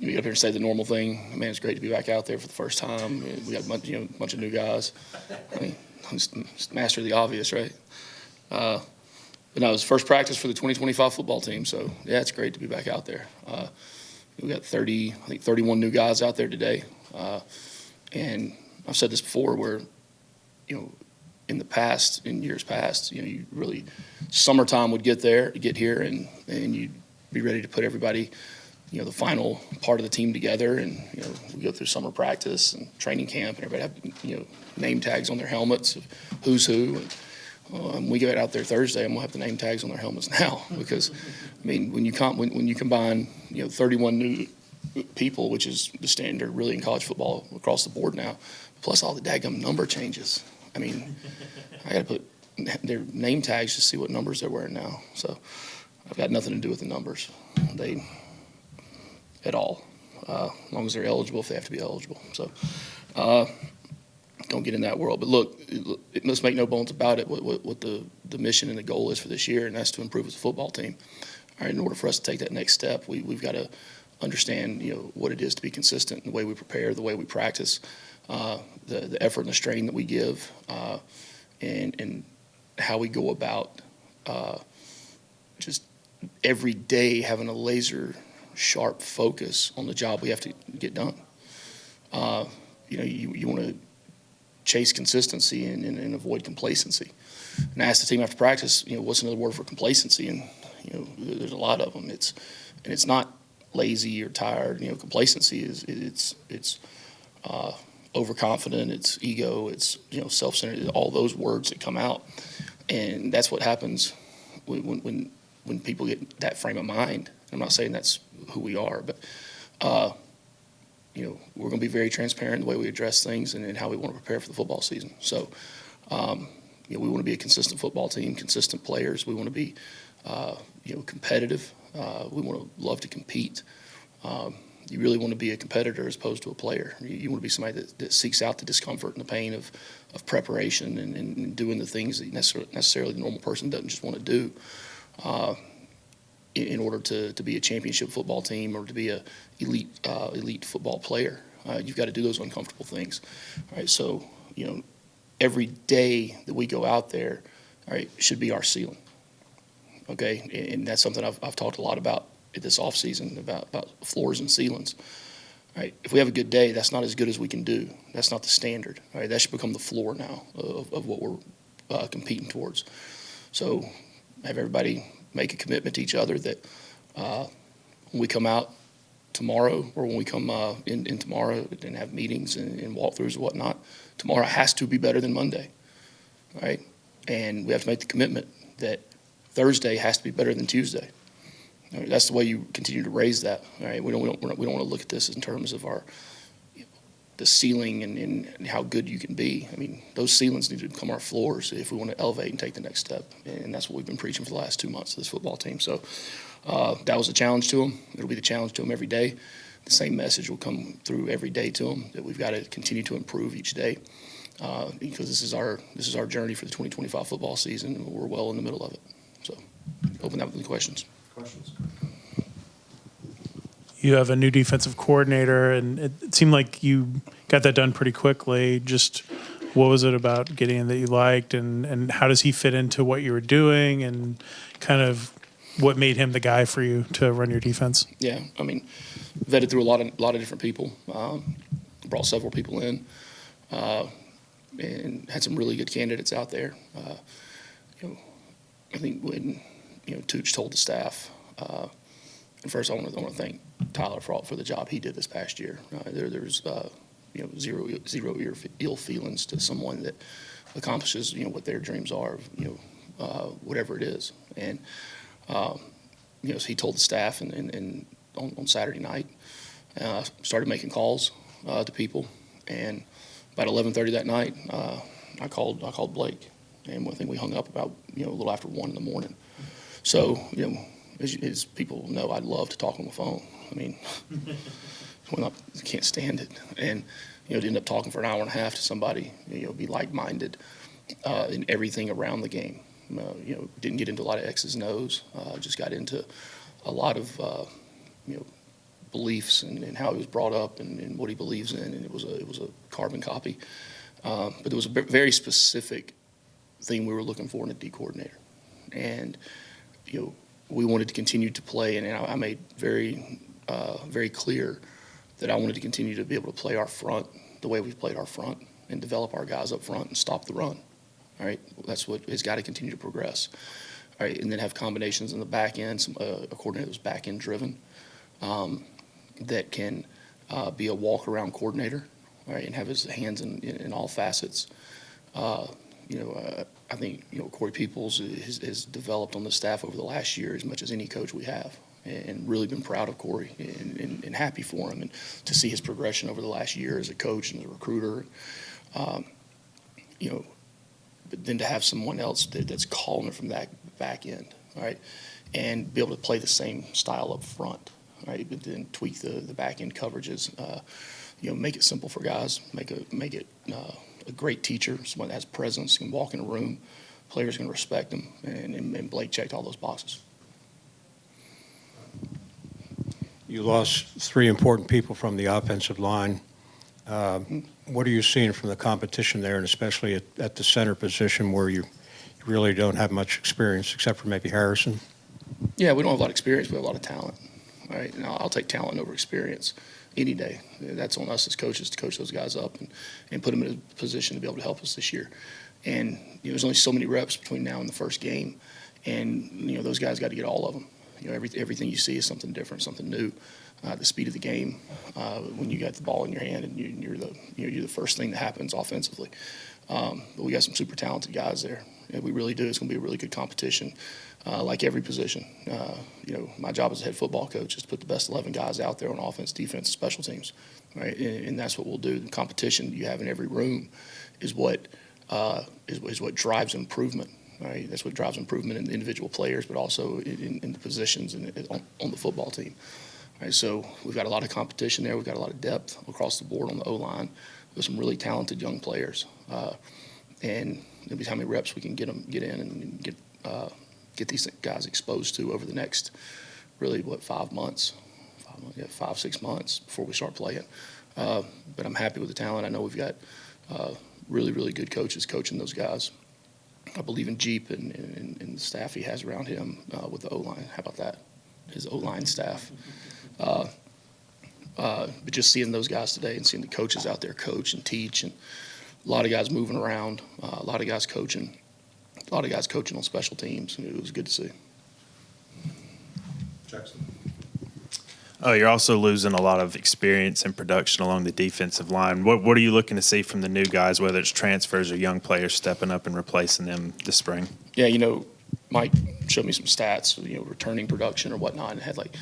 you get up here and say the normal thing. Man, it's great to be back out there for the first time. We got a bunch of new guys. I mean, just master the obvious, right? But no, it was first practice for the 2025 football team. So yeah, it's great to be back out there. We got 31 new guys out there today. And I've said this before, where, in years past, you really, summertime would get here, and you'd be ready to put everybody, the final part of the team together, and we go through summer practice and training camp, and everybody have name tags on their helmets of who's who. And we get out there Thursday, I'm gonna have the name tags on their helmets now, because I mean, when you combine 31 new people, which is the standard really in college football across the board now, plus all the daggum number changes. I mean, I got to put their name tags to see what numbers they're wearing now. So I've got nothing to do with the numbers, at all, as long as they're eligible, if they have to be eligible. So don't get in that world. But look, let's make no bones about it. What the mission and the goal is for this year, and that's to improve as a football team. All right, in order for us to take that next step, we've got to understand what it is to be consistent in the way we prepare, the way we practice, the effort and the strain that we give, and how we go about just every day having a laser sharp focus on the job we have to get done. You want to chase consistency and avoid complacency. And I asked the team after practice, what's another word for complacency? And there's a lot of them. It's not lazy or tired. Complacency is overconfident. It's ego. It's self-centered. All those words that come out, and that's what happens when people get that frame of mind. I'm not saying that's who we are, but we're going to be very transparent in the way we address things and how we want to prepare for the football season. So we want to be a consistent football team, consistent players. We want to be competitive. We want to love to compete. You really want to be a competitor as opposed to a player. You want to be somebody that seeks out the discomfort and the pain of preparation and doing the things that necessarily the normal person doesn't just want to do in order to be a championship football team or to be a elite football player. You've got to do those uncomfortable things. All right, so every day that we go out there, all right, should be our ceiling. Okay, and that's something I've talked a lot about this offseason, about floors and ceilings. All right, if we have a good day, that's not as good as we can do. That's not the standard. All right, that should become the floor now of what we're competing towards. So have everybody make a commitment to each other that when we come out tomorrow, or when we come in tomorrow and have meetings and walkthroughs and whatnot, tomorrow has to be better than Monday. All right, and we have to make the commitment that Thursday has to be better than Tuesday. All right, that's the way you continue to raise that. All right, we don't want to look at this in terms of the ceiling and how good you can be. I mean, those ceilings need to become our floors if we want to elevate and take the next step. And that's what we've been preaching for the last 2 months of this football team. So that was a challenge to them. It'll be the challenge to them every day. The same message will come through every day to them, that we've got to continue to improve each day because this is our journey for the 2025 football season, and we're well in the middle of it. So open that with any questions. You have a new defensive coordinator, and it seemed like you got that done pretty quickly. Just what was it about Gideon that you liked, and how does he fit into what you were doing, and kind of what made him the guy for you to run your defense? Yeah, I mean, vetted through a lot of different people, brought several people in, and had some really good candidates out there. I think when Tooch told the staff, and first I want to thank Tyler for the job he did this past year. There's zero ill feelings to someone that accomplishes what their dreams are, whatever it is. And so he told the staff, and on Saturday night, started making calls to people, and about 11:30 that night, I called Blake, and I think we hung up about a little after 1 in the morning. So as people know, I love to talk on the phone. I mean, I can't stand it. And to end up talking for an hour and a half to somebody, be like-minded in everything around the game. Didn't get into a lot of X's and O's. Just got into a lot of beliefs and how he was brought up and what he believes in, and it was a carbon copy. But there was a very specific thing we were looking for in a D coordinator, and we wanted to continue to play, and I made very clear that I wanted to continue to be able to play our front the way we've played our front and develop our guys up front and stop the run. All right, that's what has got to continue to progress. All right, and then have combinations in the back end, a coordinator that's back end driven, that can be a walk around coordinator, all right, and have his hands in all facets. I think Corey Peoples has developed on the staff over the last year as much as any coach we have, and really been proud of Corey and happy for him, and to see his progression over the last year as a coach and as a recruiter. But then to have someone else that's calling it from that back end, all right, and be able to play the same style up front, right, but then tweak the back end coverages, make it simple for guys, make it a great teacher, someone that has presence, can walk in a room, players can respect them, and Blake checked all those boxes. You lost 3 important people from the offensive line. What are you seeing from the competition there, and especially at the center position where you really don't have much experience except for maybe Harrison? Yeah, we don't have a lot of experience. We have a lot of talent. All right, and I'll take talent over experience any day. That's on us as coaches to coach those guys up and put them in a position to be able to help us this year. And there's only so many reps between now and the first game, and those guys got to get all of them. Everything you see is something different, something new. The speed of the game, when you got the ball in your hand and you're the first thing that happens offensively. But we got some super talented guys there. And we really do. It's going to be a really good competition, like every position. My job as a head football coach is to put the best 11 guys out there on offense, defense, special teams, right? And that's what we'll do. The competition you have in every room is what drives improvement. Right? That's what drives improvement in the individual players, but also in the positions on the football team. Right, so we've got a lot of competition there. We've got a lot of depth across the board on the O-line with some really talented young players. And there'll be how many reps we can get in and get these guys exposed to over the next, really, 5 months? 5, 6 months before we start playing. But I'm happy with the talent. I know we've got really, really good coaches coaching those guys. I believe in Jeep and the staff he has around him with the O-line. How about that? His O-line staff. But just seeing those guys today and seeing the coaches out there coach and teach, and a lot of guys moving around, a lot of guys coaching on special teams. It was good to see. Jackson. Oh, you're also losing a lot of experience and production along the defensive line. What are you looking to see from the new guys, whether it's transfers or young players stepping up and replacing them this spring? Yeah, Mike showed me some stats, returning production or whatnot, and had like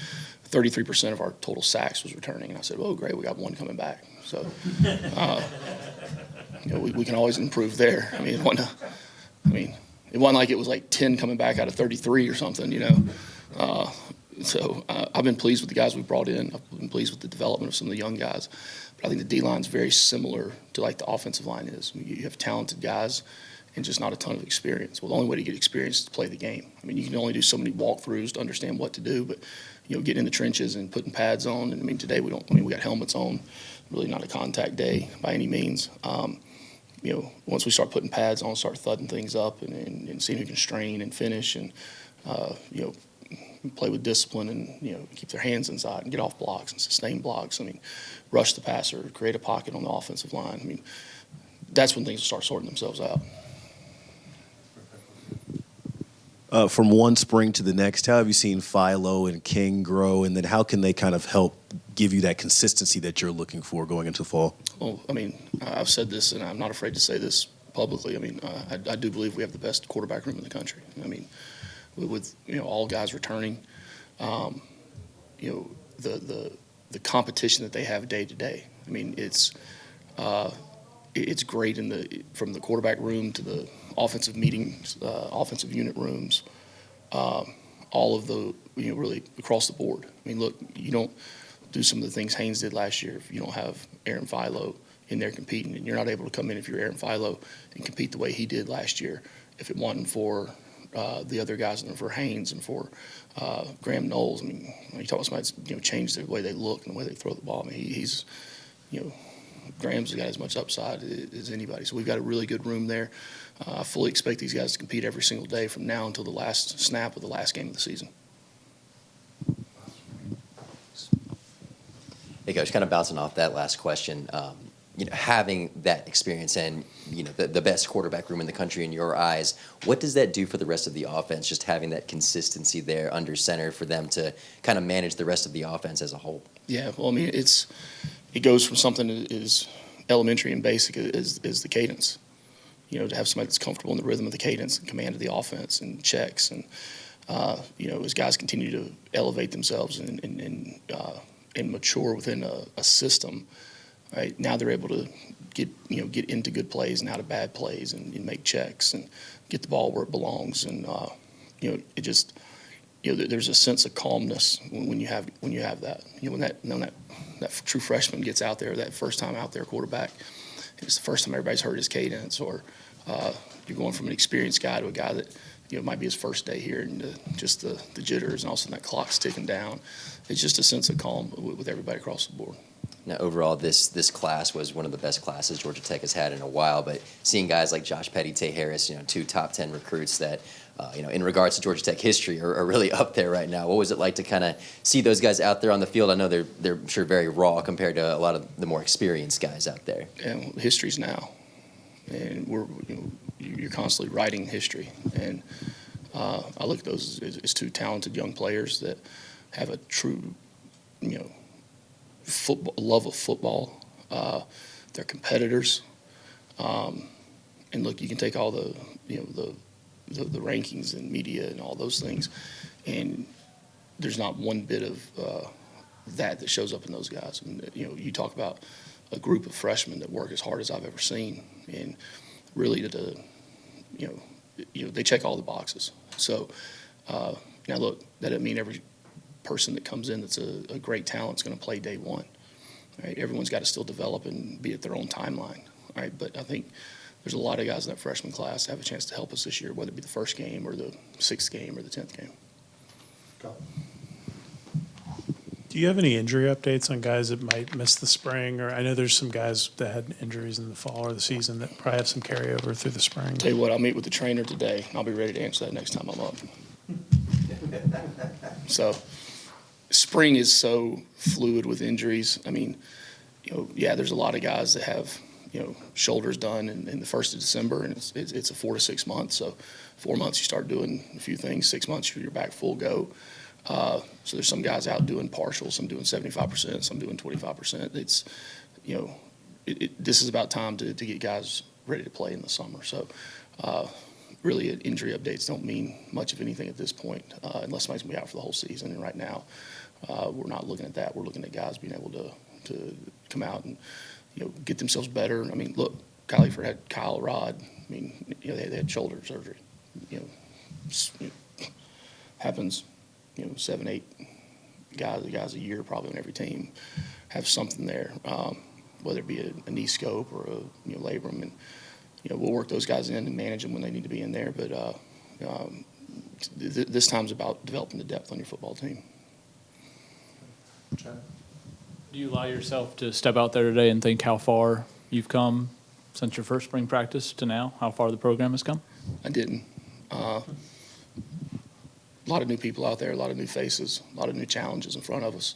33% of our total sacks was returning. And I said, "Oh, great, we got one coming back." So, we can always improve there. It wasn't like it was like 10 coming back out of 33 or something, So I've been pleased with the guys we brought in. I've been pleased with the development of some of the young guys. But I think the D-line's very similar to like the offensive line is. You have talented guys and just not a ton of experience. Well, the only way to get experience is to play the game. You can only do so many walkthroughs to understand what to do, but getting in the trenches and putting pads on. And today we got helmets on. Really not a contact day by any means. Once we start putting pads on, start thudding things up and seeing who can strain and finish and play with discipline and keep their hands inside and get off blocks and sustain blocks. Rush the passer, create a pocket on the offensive line. That's when things will start sorting themselves out. From one spring to the next, how have you seen Philo and King grow, and then how can they kind of help give you that consistency that you're looking for going into fall? Well, I've said this, and I'm not afraid to say this publicly. I do believe we have the best quarterback room in the country. With all guys returning, the competition that they have day to day. It's great from the quarterback room to the offensive meetings, offensive unit rooms, all of the really across the board. Look, you don't do some of the things Haynes did last year if you don't have Aaron Philo in there competing, and you're not able to come in if you're Aaron Philo and compete the way he did last year if it wasn't for the other guys, and for Haynes and for Graham Knowles. I mean, when you talk about somebody that's, changed the way they look and the way they throw the ball. I mean, he's, Graham's got as much upside as anybody. So we've got a really good room there. I fully expect these guys to compete every single day from now until the last snap of the last game of the season. Hey, Coach, kind of bouncing off that last question, having that experience and, the best quarterback room in the country in your eyes, what does that do for the rest of the offense, just having that consistency there under center for them to kind of manage the rest of the offense as a whole? Yeah, well, I mean, it goes from something that is elementary and basic is the cadence. To have somebody that's comfortable in the rhythm of the cadence and command of the offense and checks. And, as guys continue to elevate themselves and mature within a system, right, now they're able to get into good plays and out of bad plays and make checks and get the ball where it belongs. And, it just, there's a sense of calmness when you have that. When that true freshman gets out there, that first time out there quarterback, it's the first time everybody's heard his cadence, or you're going from an experienced guy to a guy that it might be his first day here, and just the jitters, and all of a sudden that clock's ticking down. It's just a sense of calm with everybody across the board. Now, overall, this class was one of the best classes Georgia Tech has had in a while, but seeing guys like Josh Petty, Tay Harris, 2 top 10 recruits that, in regards to Georgia Tech history are really up there right now. What was it like to kind of see those guys out there on the field? I know they're sure very raw compared to a lot of the more experienced guys out there. And history's now, and you're constantly writing history. And I look at those as 2 talented young players that have a true, love of football. They're competitors. And look, you can take all the rankings and media and all those things, and there's not one bit of that shows up in those guys. And you talk about a group of freshmen that work as hard as I've ever seen, and really they check all the boxes. So now look, that doesn't mean every person that comes in that's a great talent is going to play day one. Right? Everyone's got to still develop and be at their own timeline. Right? But I think there's a lot of guys in that freshman class that have a chance to help us this year, whether it be the first game or the 6th game or the 10th game. Do you have any injury updates on guys that might miss the spring? Or I know there's some guys that had injuries in the fall or the season that probably have some carryover through the spring. Tell you what, I'll meet with the trainer today. I'll be ready to answer that next time I'm up. So spring is so fluid with injuries. I mean, there's a lot of guys that have, shoulders done in the 1st of December, and it's a 4 to 6 months. So 4 months you start doing a few things. 6 months you're back full go. So there's some guys out doing partial, some doing 75%, some doing 25%. It's, this is about time to get guys ready to play in the summer. So really injury updates don't mean much of anything at this point, unless somebody's going to be out for the whole season. And right now, we're not looking at that. We're looking at guys being able to come out and, get themselves better. I mean, look, Kyle Rod. I mean, they had shoulder surgery. Happens. 7, 8 guys a year probably on every team have something there, whether it be a knee scope or a labrum, and we'll work those guys in and manage them when they need to be in there. But this time's about developing the depth on your football team. Do you allow yourself to step out there today and think how far you've come since your first spring practice to now? How far the program has come? I didn't. A lot of new people out there, a lot of new faces, a lot of new challenges in front of us.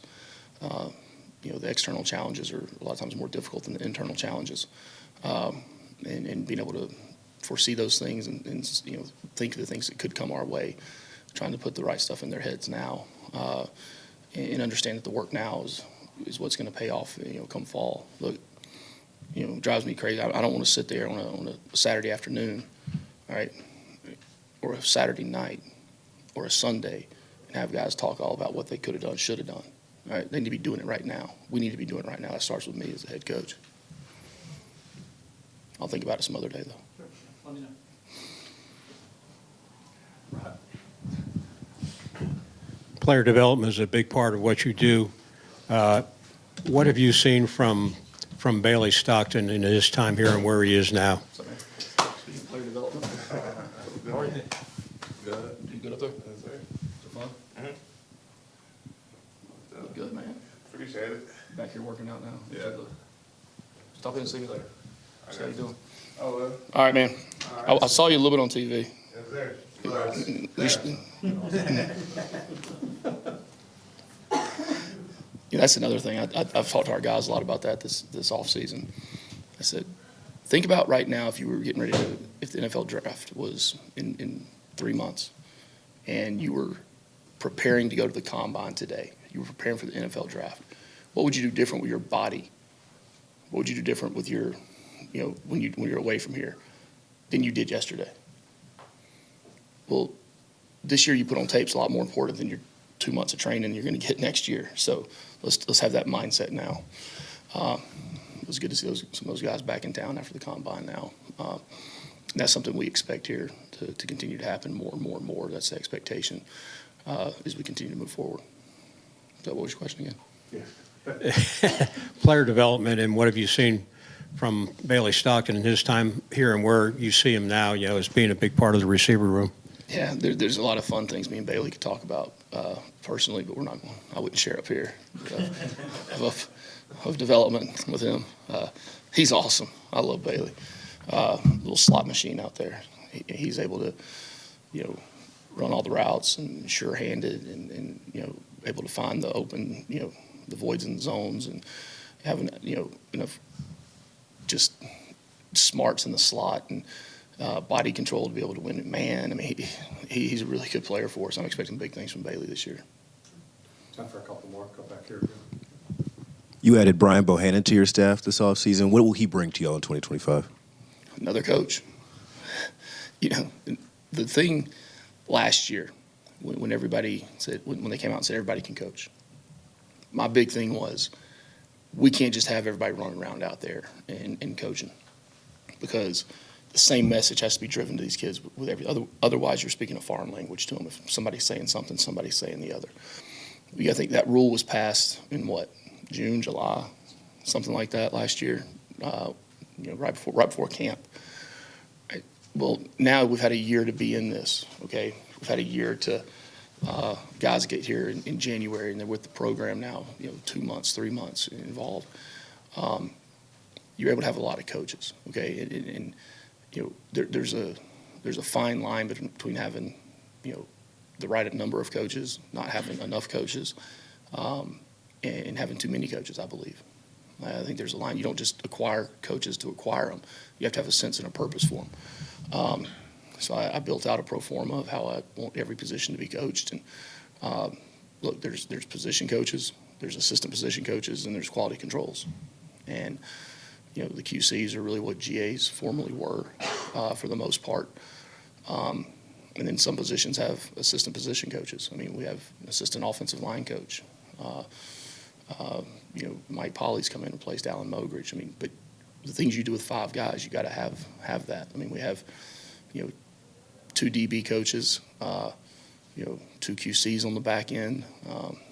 The external challenges are a lot of times more difficult than the internal challenges. And being able to foresee those things and think of the things that could come our way, trying to put the right stuff in their heads now, and understand that the work now is what's going to pay off, come fall. Look, it drives me crazy. I don't want to sit there on a Saturday afternoon, all right, or a Saturday night, or a Sunday, and have guys talk all about what they could have done, should have done. All right, they need to be doing it right now. We need to be doing it right now. That starts with me as the head coach. I'll think about it some other day, though. Let me know. Player development is a big part of what you do. What have you seen from Bailey Stockton in his time here and where he is now? Player development. Good. up there? Is it fun? Good, man. Appreciate it. Back here working out now. Yeah. Stop in and see you later. See how you doing? Oh, well. All right, man. I saw you a little bit on TV. Yes, sir. Yeah, that's another thing. I've talked to our guys a lot about that this offseason. I said, think about right now if you were getting ready to, if the NFL draft was in 3 months and you were preparing to go to the combine today, you were preparing for the NFL draft, what would you do different with your body? What would you do different with your, when you're away from here than you did yesterday? Well, this year you put on tape's a lot more important than your 2 months of training you're going to get next year. So let's have that mindset now. It was good to see some of those guys back in town after the combine now. That's something we expect here to continue to happen more and more and more. That's the expectation as we continue to move forward. So what was your question again? Player development, and what have you seen from Bailey Stockton in his time here and where you see him now, as being a big part of the receiver room? Yeah, there's a lot of fun things me and Bailey could talk about personally, but I wouldn't share up here of development with him. He's awesome. I love Bailey. Little slot machine out there. He's able to, run all the routes and sure-handed and able to find the open, the voids in the zones and having, enough just smarts in the slot and body control to be able to win it. Man, I mean, he's a really good player for us. I'm expecting big things from Bailey this year. Time for a couple more. Go back here. You added Brian Bohannon to your staff this offseason. What will he bring to y'all in 2025? Another coach. The thing last year when everybody said, when they came out and said everybody can coach, my big thing was we can't just have everybody running around out there and coaching, because the same message has to be driven to these kids with otherwise you're speaking a foreign language to them. If somebody's saying something, somebody's saying the other. You got to think that rule was passed in June, July, something like that last year, right before camp. Right. Well, now we've had a year to be in this, okay? We've had a year to guys get here in January, and they're with the program now, 2 months, 3 months involved. You're able to have a lot of coaches, okay? And there's a fine line between having, the right number of coaches, not having enough coaches, and having too many coaches, I believe. I think there's a line. You don't just acquire coaches to acquire them. You have to have a sense and a purpose for them. So I built out a pro forma of how I want every position to be coached. And look, there's position coaches, there's assistant position coaches, and there's quality controls. And the QCs are really what GAs formerly were for the most part. And then some positions have assistant position coaches. I mean, we have an assistant offensive line coach. Mike Polly's come in and replaced Alan Mogridge. I mean, but the things you do with 5 guys, you got to have that. I mean, we have, 2 DB coaches, 2 QCs on the back end.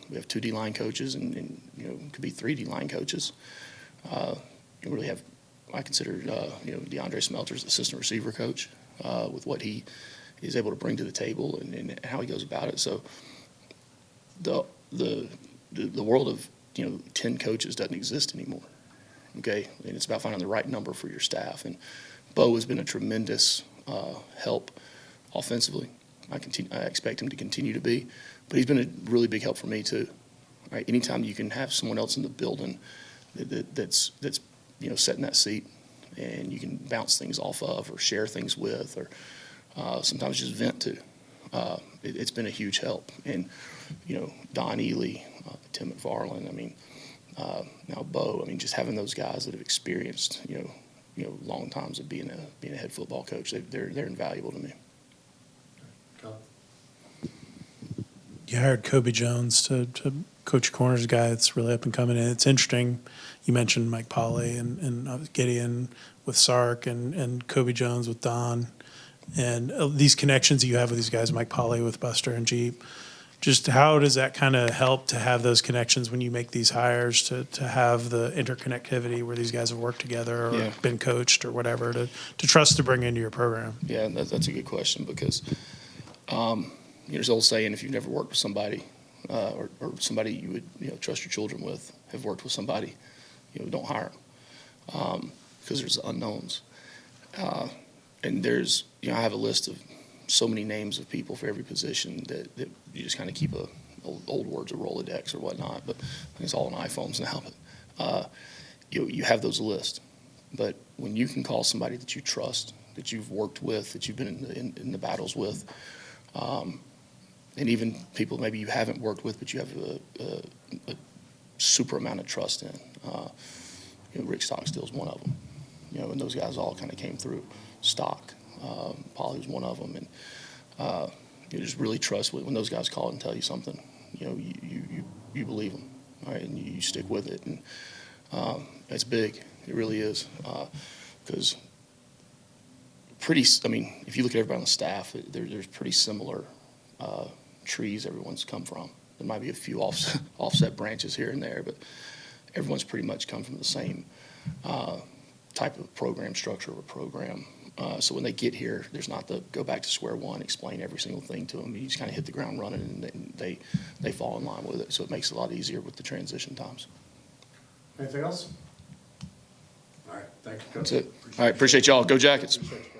We have 2 D-line coaches and could be 3 D-line coaches. You really have, I consider, DeAndre Smelter's assistant receiver coach with what he is able to bring to the table and how he goes about it. So the world of 10 coaches doesn't exist anymore. Okay, and it's about finding the right number for your staff. And Bo has been a tremendous help offensively. I expect him to continue to be, but he's been a really big help for me too. Right, anytime you can have someone else in the building that's setting that seat, and you can bounce things off of or share things with, or sometimes just vent to. It's been a huge help. And, Don Ely, Tim McFarland, I mean, now Bo, I mean, just having those guys that have experienced, long times of being a head football coach, they're invaluable to me. You hired Kobe Jones to coach corners, a guy that's really up and coming. And it's interesting. You mentioned Mike Polly and Gideon with Sark and Kobe Jones with Don. And these connections that you have with these guys, Mike Polly with Buster and Jeep, just how does that kind of help to have those connections when you make these hires, to have the interconnectivity where these guys have worked together or been coached or whatever, to trust to bring into your program? Yeah, that's a good question, because there's an old saying, if you've never worked with somebody, or somebody you would, trust your children with, have worked with somebody, don't hire them, because there's the unknowns. And there's, I have a list of so many names of people for every position that you just kind of keep old words, a Rolodex or whatnot, but it's all on iPhones now. But you have those lists. But when you can call somebody that you trust, that you've worked with, that you've been in the battles with, and even people maybe you haven't worked with, but you have a super amount of trust in. Rick Stockstill's one of them. And those guys all kind of came through. Stock, Polly was one of them, and you just really trust when those guys call and tell you something. You believe them, all right, and you stick with it, and it's big. It really is, because if you look at everybody on the staff, there's pretty similar trees everyone's come from. There might be a few offset branches here and there, but everyone's pretty much come from the same type of program structure or program. So when they get here, there's not the go back to square one, explain every single thing to them. You just kind of hit the ground running, and they fall in line with it. So it makes it a lot easier with the transition times. Anything else? All right, thank you, Coach. That's it. All right, appreciate y'all. Go Jackets. Appreciate you.